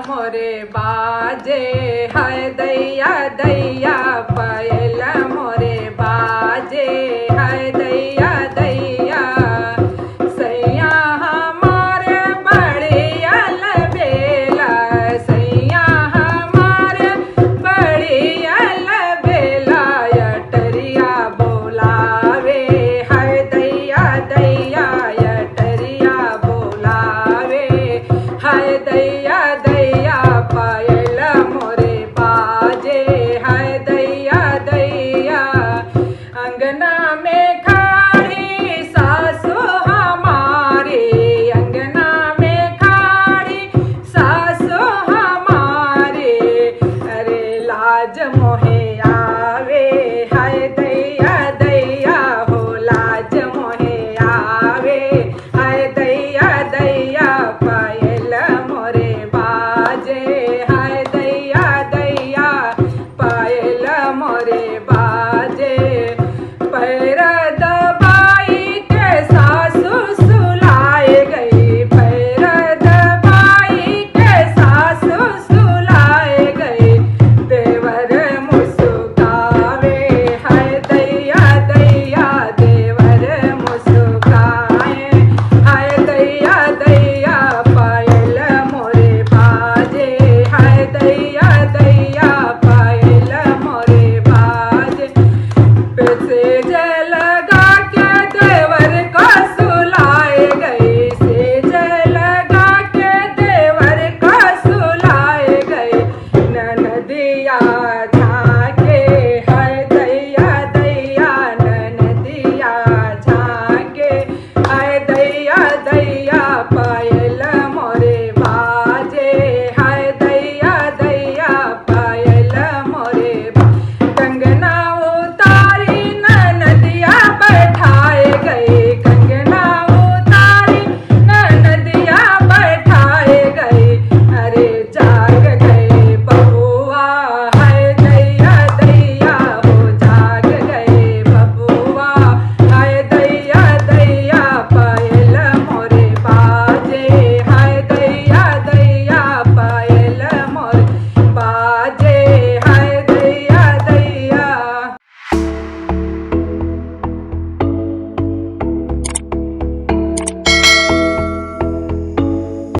मोरे बाजे हाय दैया दैया पायल मोरे बाजे हाय दैया दैया सैया हमारे बढ़िया लबेला सैया हमारे बढ़िया लबेला अटरिया बोलावे हाय दैया दैया अटरिया बोलावे हाय दैया दैया पायल मोरे बाजे हाय दैया दैया अंगना में खाड़ी सासु हमारी अंगना में खाड़ी सासु हमारी अरे लाज मोहे आवे हाय दैया दैया हो लाज मोहे आवे हाय दैया दैया पायल मोरे बाजे हाय दैया दैया पायल मोरे बाजे पैर दबाई के सासु सुलाए गई पैर दबाई के सासु सुलाए गई देवर मुस्कावे हाय दैया दैया देवर मुस्काए हाय दैया दैया पायल मोरे बाजे हाय दैया दैया पायल मोरे बाजे सेज लगा के देवर को सुलाए गई सेज लगा के देवर को सुलाए गई ननदिया